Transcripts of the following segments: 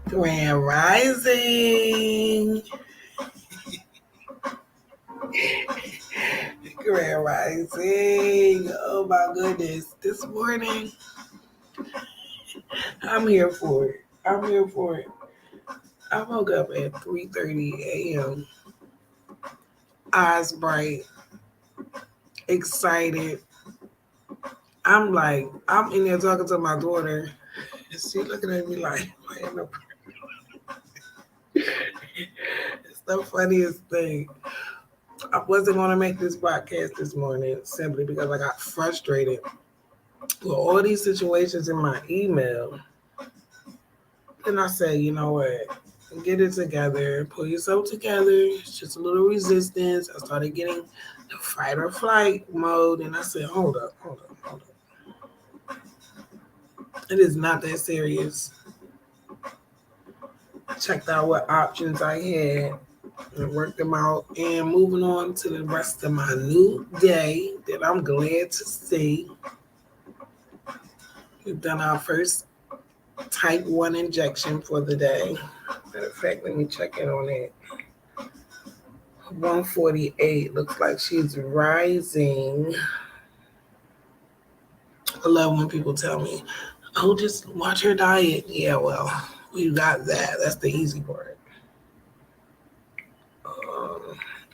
Grand Rising. Grand Rising. Oh my goodness. This morning, I'm here for it. I'm here for it. I woke up at 3:30 a.m. Eyes bright, excited. I'm in there talking to my daughter. And she looking at me like, it's the funniest thing. I wasn't going to make this podcast this morning simply because I got frustrated with all these situations in my email. Then I said, you know what? Get it together. Pull yourself together. It's just a little resistance. I started getting the fight or flight mode. And I said, hold up. It is not that serious. I checked out what options I had and worked them out. And moving on to the rest of my new day that I'm glad to see. We've done our first type 1 injection for the day. Matter of fact, let me check in on it. 148 looks like she's rising. I love when people tell me, oh, just watch her diet. Yeah, well, we got that. That's the easy part.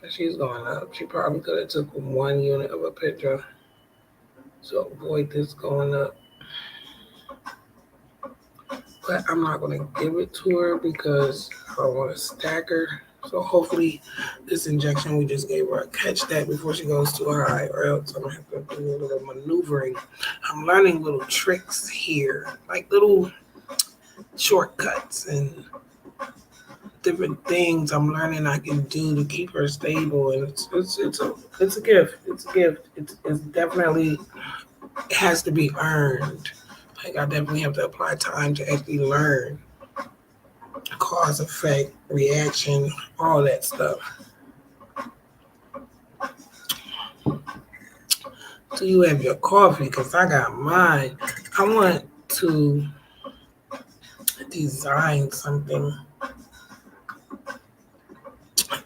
She's going up. She probably could have took 1 unit of a picture to avoid this going up. But I'm not going to give it to her because I don't want to stack her. So hopefully this injection we just gave her, catch that before she goes too high, or else I'm going to have to do a little maneuvering. I'm learning little tricks here, like little shortcuts and different things I'm learning I can do to keep her stable. And it's a gift. It's a gift. It's definitely, it has to be earned. Like I definitely have to apply time to actually learn cause, effect, reaction, all that stuff. So you have your coffee because I got mine. I want to design something.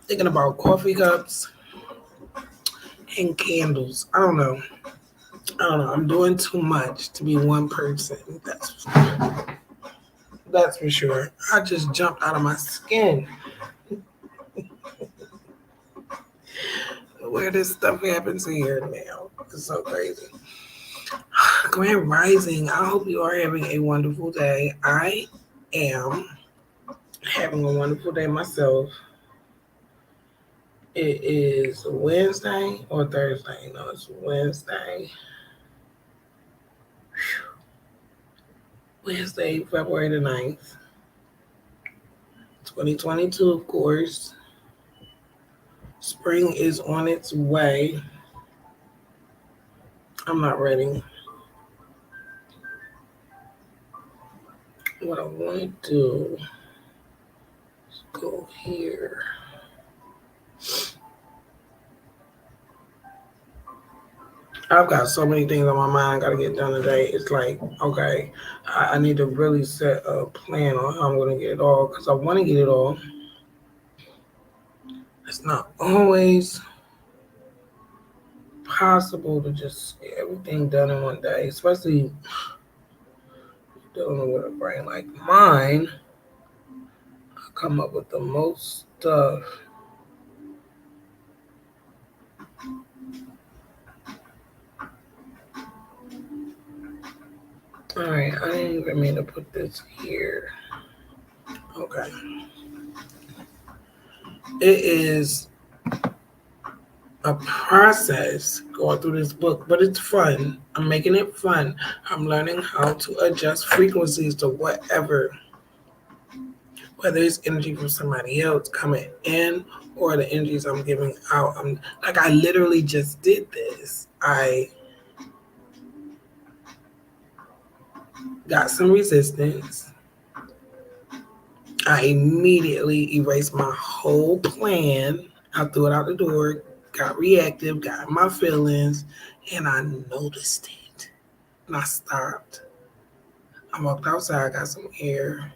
Thinking about coffee cups and candles. I don't know. I'm doing too much to be one person. That's for sure. I just jumped out of my skin. Where this stuff happens here now. It's so crazy. Grand Rising. I hope you are having a wonderful day. I am having a wonderful day myself. It is Wednesday or Thursday. No, it's Wednesday. Wednesday, February the 9th. 2022, of course. Spring is on its way. I'm not ready. What I want to do is go here. I've got so many things on my mind I gotta get done today. It's like, okay, I need to really set a plan on how I'm gonna get it all because I want to get it all. It's not always possible to just get everything done in one day, especially dealing with a brain like mine. I come up with the most stuff. All right, I didn't even mean to put this here. Okay. It is a process going through this book, but it's fun. I'm making it fun. I'm learning how to adjust frequencies to whatever, whether it's energy from somebody else coming in or the energies I'm giving out. I literally just did this. I got some resistance. I immediately erased my whole plan. I threw it out the door, got reactive, got my feelings, and I noticed it. And I stopped. I walked outside, got some air,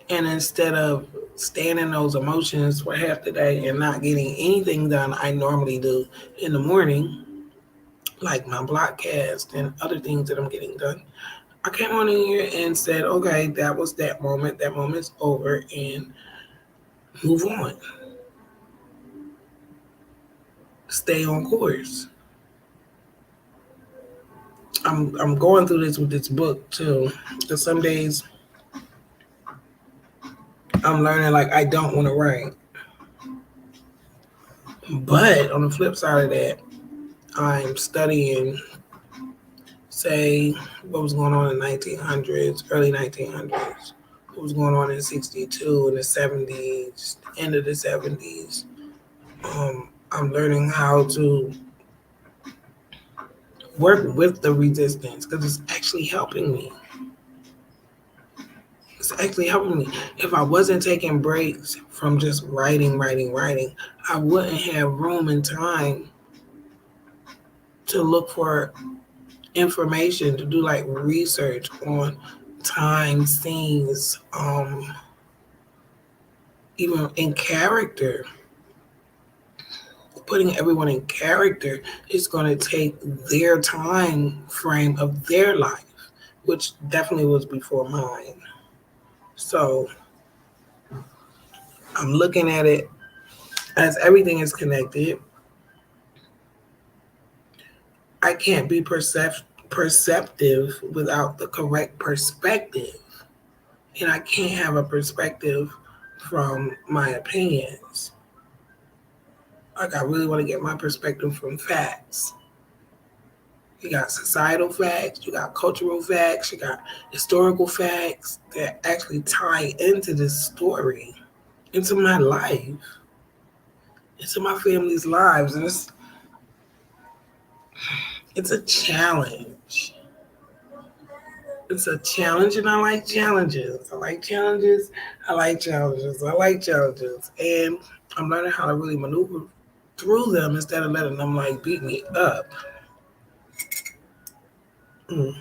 And instead of staying in those emotions for half the day and not getting anything done I normally do in the morning, like my BlockCast and other things that I'm getting done, I came on in here and said, okay, that was that moment. That moment's over and move on. Stay on course. I'm going through this with this book too. Because some days I'm learning like I don't want to write. But on the flip side of that, I'm studying, say, what was going on in the 1900s, early 1900s, what was going on in 62, in the 70s, end of the 70s. I'm learning how to work with the resistance because it's actually helping me. It's actually helping me. If I wasn't taking breaks from just writing, I wouldn't have room and time to look for information, to do like research on time, scenes, even in character. Putting everyone in character is going to take their time frame of their life, which definitely was before mine. So I'm looking at it as everything is connected. I can't be perceptive without the correct perspective. And I can't have a perspective from my opinions. Like, I really want to get my perspective from facts. You got societal facts, you got cultural facts, you got historical facts that actually tie into this story, into my life, into my family's lives. And it's a challenge. It's a challenge, and I like challenges. I like challenges. I like challenges. I like challenges. And I'm learning how to really maneuver through them instead of letting them like beat me up. Mm.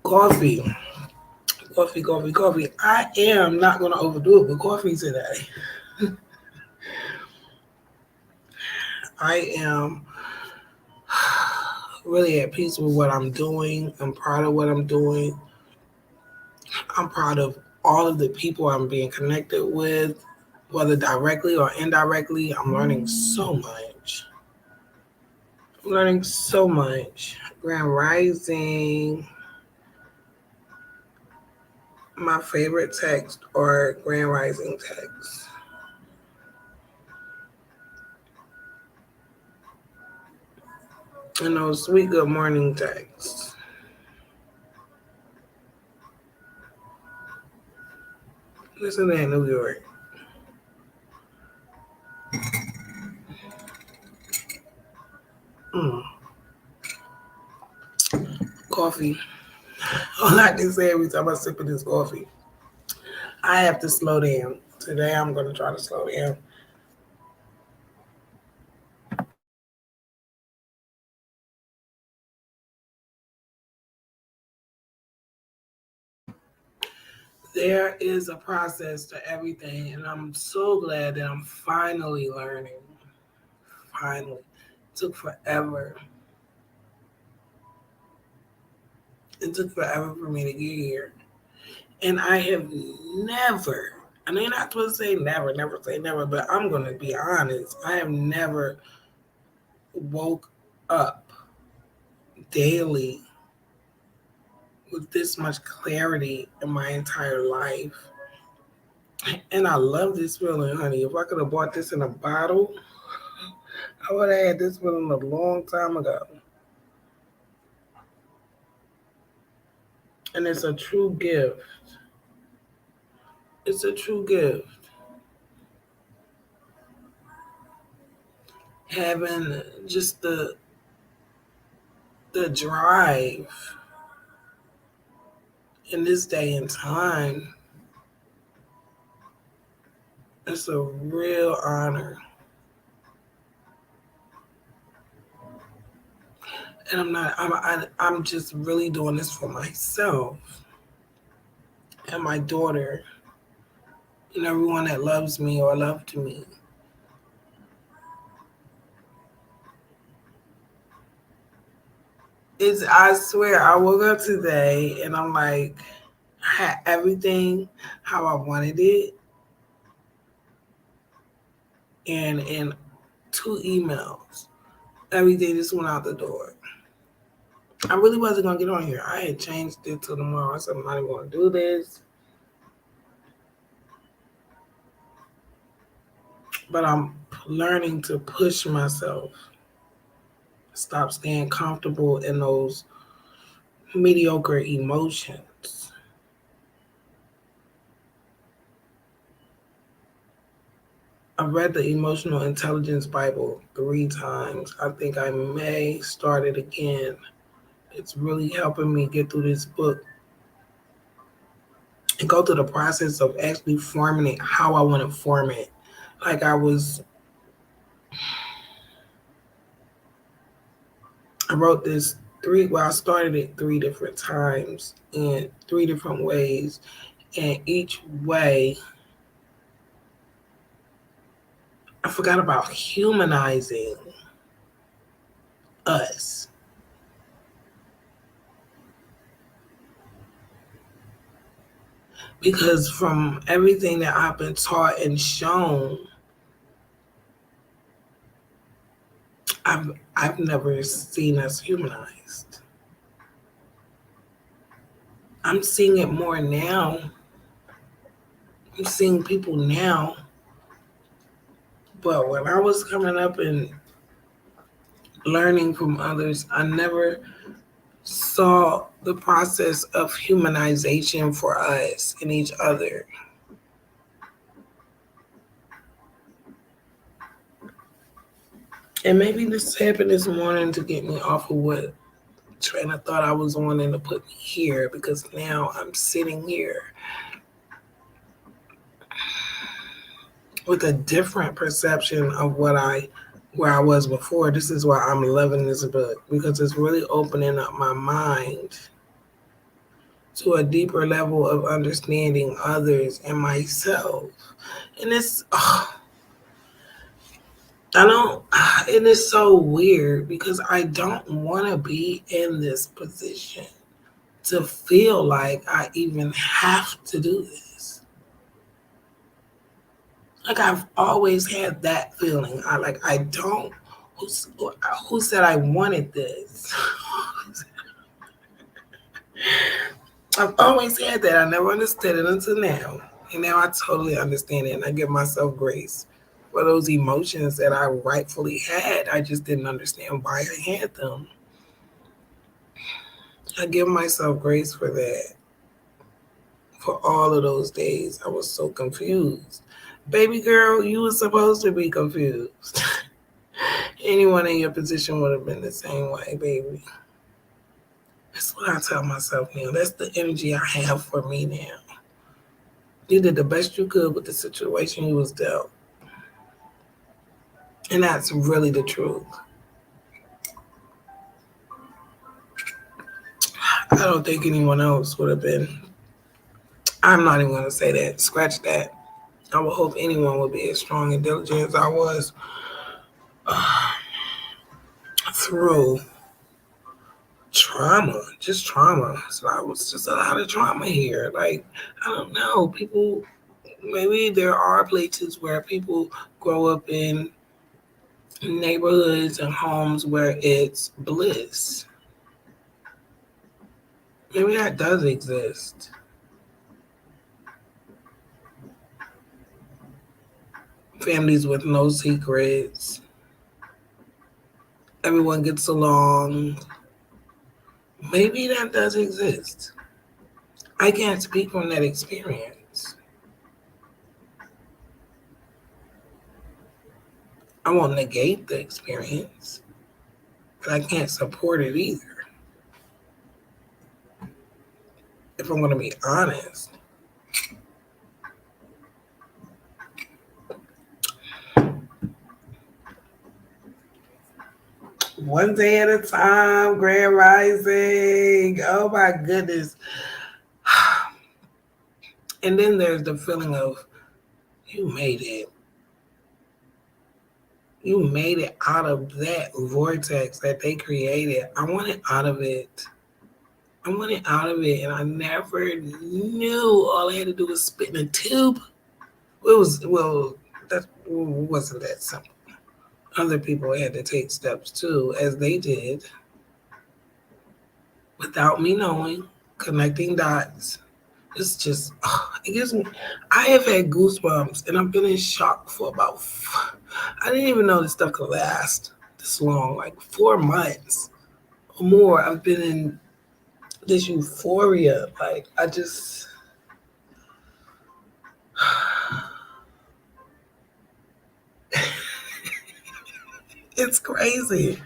Coffee. Coffee. I am not going to overdo it with coffee today. I am really at peace with what I'm doing. I'm proud of what I'm doing. I'm proud of all of the people I'm being connected with, whether directly or indirectly. I'm learning so much. I'm learning so much. Grand Rising, my favorite text or Grand Rising text. And those sweet good morning texts. Listen to that, New York. Mm. Coffee. All I can say every time I sip of this coffee, I have to slow down. Today I'm going to try to slow down. There is a process to everything, and I'm so glad that I'm finally learning. Finally. It took forever. It took forever for me to get here. And I have never, I know you're not supposed to say never say never, but I'm going to be honest. I have never woke up daily with this much clarity in my entire life. And I love this feeling, honey. If I could have bought this in a bottle, I would have had this feeling a long time ago. And it's a true gift. It's a true gift. Having just the drive in this day and time, it's a real honor. And I'm just really doing this for myself and my daughter. and everyone that loves me or loved me. I swear, I woke up today and I'm like, I had everything how I wanted it, and in 2 emails, everything just went out the door. I really wasn't gonna get on here. I had changed it till tomorrow. I said I'm not even gonna do this, but I'm learning to push myself, stop staying comfortable in those mediocre emotions. I read the Emotional Intelligence Bible 3 times. I think I may start it again. It's really helping me get through this book and go through the process of actually forming it how I want to form it. Like I wrote this I started it 3 different times in 3 different ways. And each way, I forgot about humanizing us. Because from everything that I've been taught and shown, I've never seen us humanized. I'm seeing it more now. I'm seeing people now. But when I was coming up and learning from others, I never saw the process of humanization for us and each other. And maybe this happened this morning to get me off of what train of thought I was on and to put me here, because now I'm sitting here with a different perception of where I was before. This is why I'm loving this book, because it's really opening up my mind to a deeper level of understanding others and myself. And it is so weird because I don't want to be in this position to feel like I even have to do this. Like I've always had that feeling. I don't. Who said I wanted this? I've always had that. I never understood it until now. And now I totally understand it. And I give myself grace for those emotions that I rightfully had. I just didn't understand why I had them. I give myself grace for that. For all of those days, I was so confused. Baby girl, you were supposed to be confused. Anyone in your position would have been the same way, baby. That's what I tell myself now. That's the energy I have for me now. You did the best you could with the situation you was dealt. And that's really the truth. I don't think anyone else would have been. I'm not even going to say that. Scratch that. I would hope anyone would be as strong and diligent as I was through trauma, just trauma. So I was just a lot of trauma here. Like, I don't know. People, maybe there are places where people grow up in neighborhoods and homes where it's bliss. Maybe that does exist. Families with no secrets. Everyone gets along. Maybe that does exist. I can't speak from that experience. I won't negate the experience, but I can't support it either. If I'm going to be honest. One day at a time, Grand Rising. Oh my goodness. And then there's the feeling of You made it. You made it out of that vortex that they created. I wanted out of it. I wanted out of it, and I never knew. All I had to do was spit in a tube. That wasn't that simple. Other people had to take steps too, as they did, without me knowing, connecting dots. It's just, it gives me, I have had goosebumps, and I've been in shock for about, I didn't even know this stuff could last this long, like 4 months or more. I've been in this euphoria. Like, I just, it's crazy.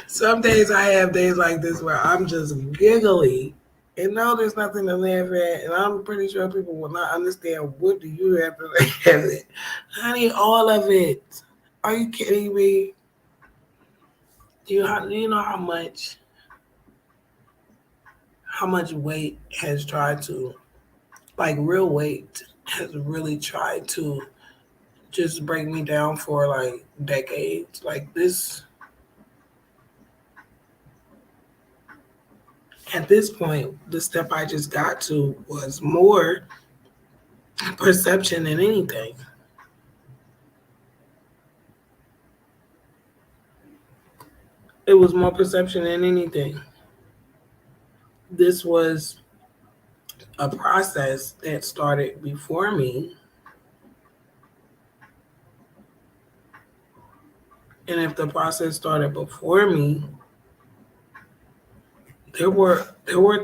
Some days I have days like this where I'm just giggly. And no, there's nothing to laugh at. And I'm pretty sure people will not understand what do you have to laugh at. Honey, all of it. Are you kidding me? Do you know how much weight has tried to, like real weight, has really tried to just break me down for like decades? Like this, at this point, the step I just got to was more perception than anything. It was more perception than anything. This was a process that started before me. And if the process started before me, there were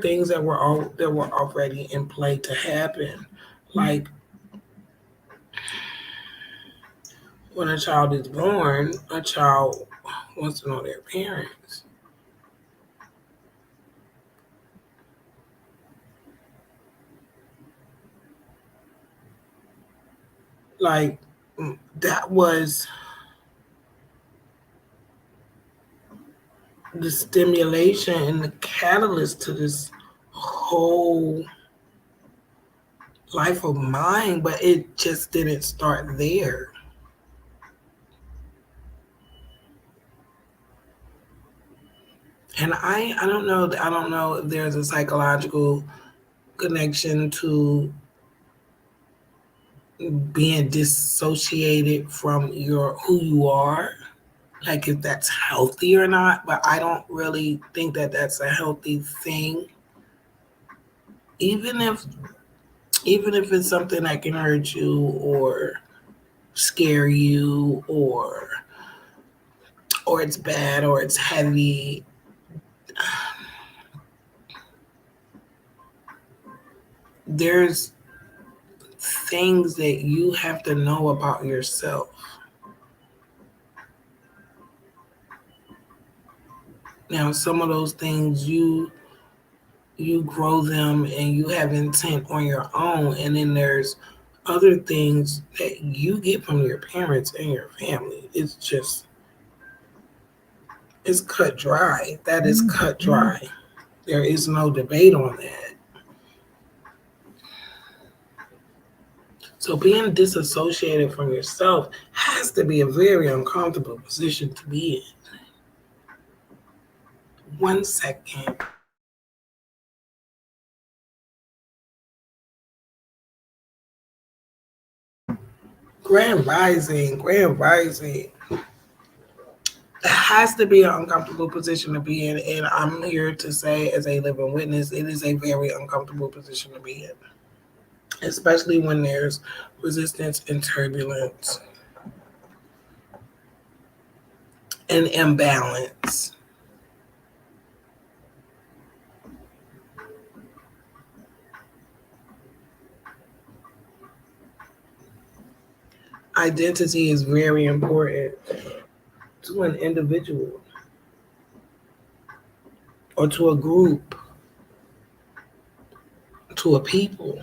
things that were already in play to happen. Like when a child is born, a child wants to know their parents. Like that was the stimulation and the catalyst to this whole life of mine, but it just didn't start there. And I don't know if there's a psychological connection to being dissociated from your who you are, like if that's healthy or not, but I don't really think that that's a healthy thing. Even if even if it's something that can hurt you or scare you or it's bad or it's heavy, there's things that you have to know about yourself. Now, some of those things you grow them and you have intent on your own, and then there's other things that you get from your parents and your family. It's cut dry. That is cut dry. There is no debate on that. So being disassociated from yourself has to be a very uncomfortable position to be in. 1 second. Grand rising, grand rising. It has to be an uncomfortable position to be in, and I'm here to say, as a living witness, it is a very uncomfortable position to be in, especially when there's resistance and turbulence and imbalance. Identity is very important to an individual or to a group, to a people.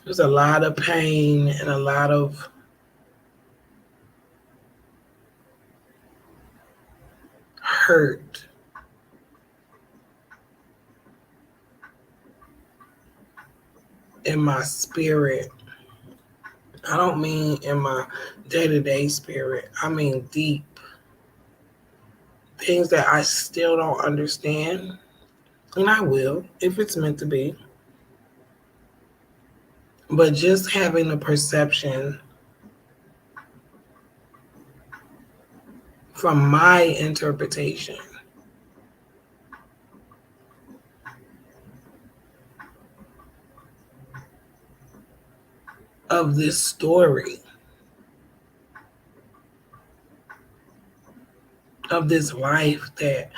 There's a lot of pain and a lot of hurt in my spirit. I don't mean in my day-to-day spirit. I mean deep. Things that I still don't understand. And I will, if it's meant to be. But just having a perception from my interpretation of this story, of this life that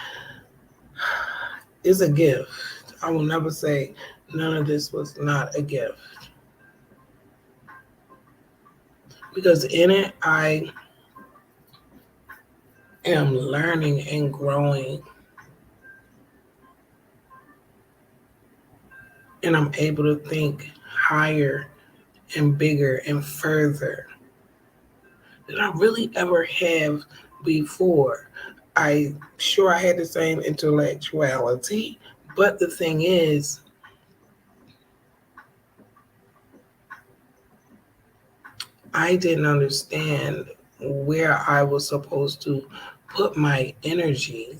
is a gift. I will never say none of this was not a gift. Because in it, I am learning and growing. And I'm able to think higher and bigger and further than I really ever have before. I'm sure I had the same intellectuality, but the thing is, I didn't understand where I was supposed to put my energy.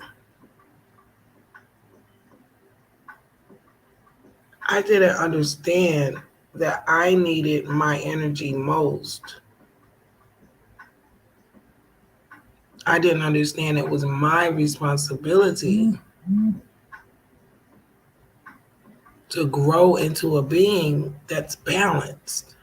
I didn't understand that I needed my energy most. I didn't understand it was my responsibility to grow into a being that's balanced.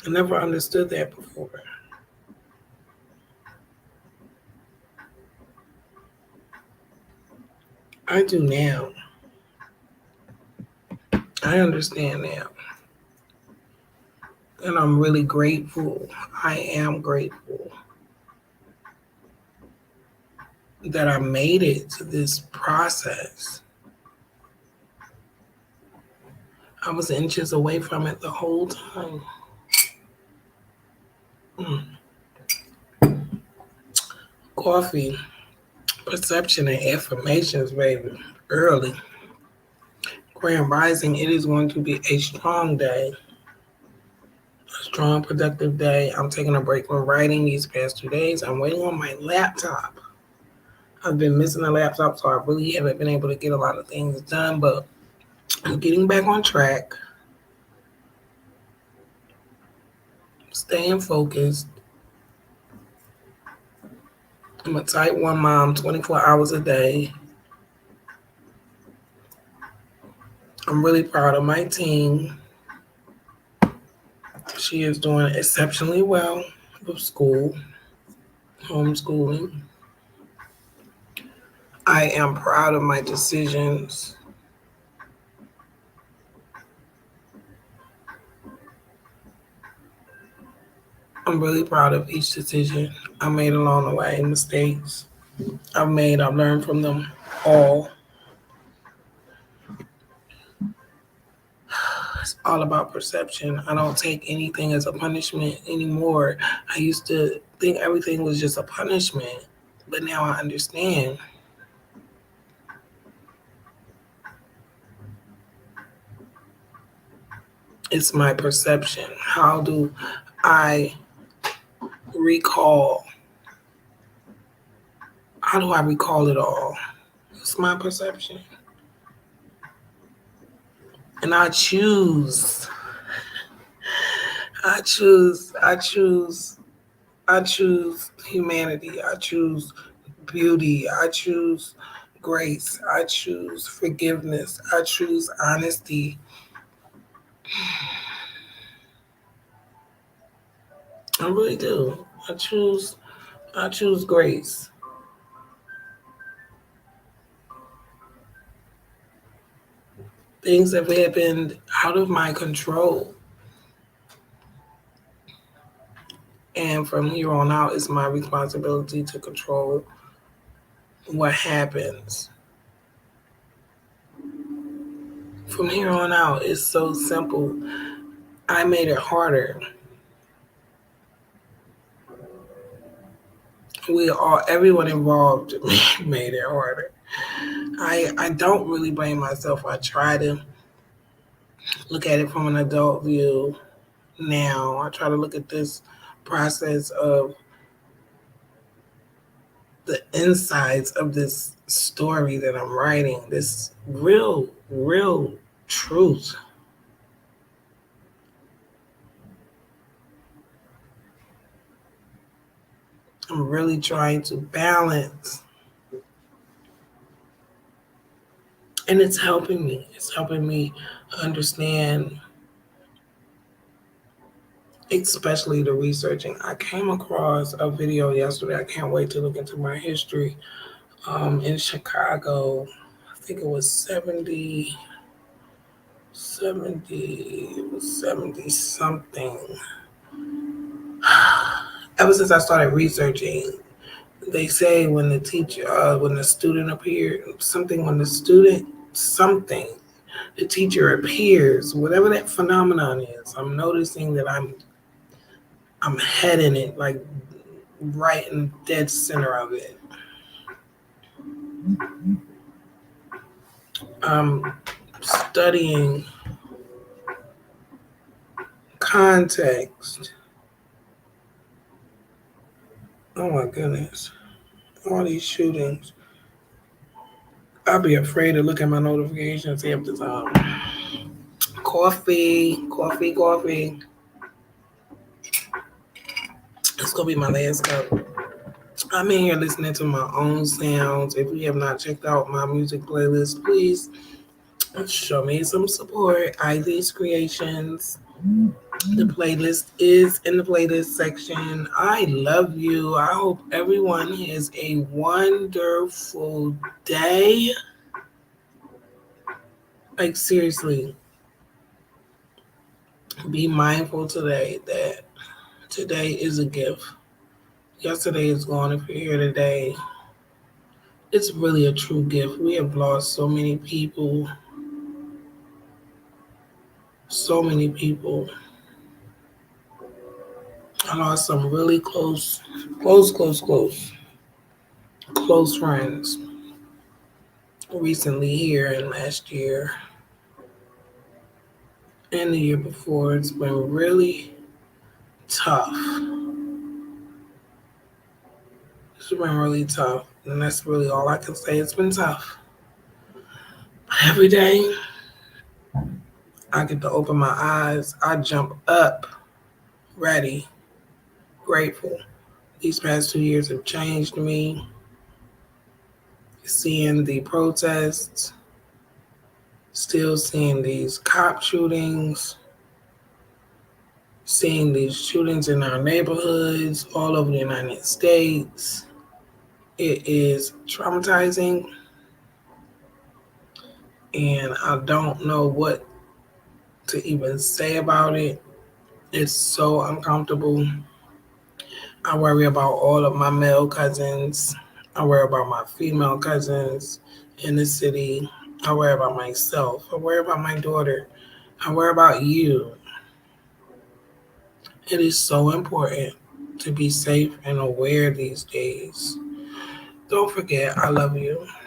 I never understood that before. I do now. I understand now. And I'm really grateful. I am grateful that I made it to this process. I was inches away from it the whole time. Coffee, perception, and affirmations, baby. Early. Grand Rising, it is going to be a strong day. A strong, productive day. I'm taking a break from writing these past 2 days. I'm waiting on my laptop. I've been missing the laptop, so I really haven't been able to get a lot of things done, but I'm getting back on track. Staying focused. I'm a type 1 mom, 24 hours a day. I'm really proud of my team. She is doing exceptionally well with school, homeschooling. I am proud of my decisions. I'm really proud of each decision I made along the way, mistakes I've made. I've learned from them all. It's all about perception. I don't take anything as a punishment anymore. I used to think everything was just a punishment, but now I understand. It's my perception. How do I recall? How do I recall it all? It's my perception. And I choose humanity. I choose beauty. I choose grace. I choose forgiveness. I choose honesty. I really do. I choose grace. Things have happened out of my control. And from here on out, it's my responsibility to control what happens From here on out, it's so simple. I made it harder. Everyone involved made it harder. I don't really blame myself. I try to look at it from an adult view now. I try to look at this process of the insides of this story that I'm writing, this real truth. I'm really trying to balance. And it's helping me. It's helping me understand, especially the researching. I came across a video yesterday. I can't wait to look into my history. In Chicago, I think it was 70 something. Ever since I started researching, they say when the teacher, when the student appeared, something, the teacher appears, whatever that phenomenon is, I'm noticing that I'm heading it, like right in the dead center of it. I'm studying context. Oh my goodness. All these shootings. I'll be afraid to look at my notifications half the time. Coffee. It's gonna be my last cup. I'm in here listening to my own sounds. If you have not checked out my music playlist, please show me some support. ID's Creations. The playlist is in the playlist section. I love you. I hope everyone has a wonderful day. Like, seriously, be mindful today that today is a gift. Yesterday is gone. If you're here today, it's really a true gift. We have lost so many people. So many people. I lost some really close friends recently here and last year and the year before. It's been really tough. It's been really tough. And that's really all I can say. It's been tough. But every day I get to open my eyes. I jump up, ready, grateful. These past 2 years have changed me. Seeing the protests, still seeing these cop shootings, seeing these shootings in our neighborhoods all over the United States. It is traumatizing, and I don't know what to even say about it. It's so uncomfortable. I worry about all of my male cousins. I worry about my female cousins in the city. I worry about myself. I worry about my daughter. I worry about you. It is so important to be safe and aware these days. Don't forget, I love you.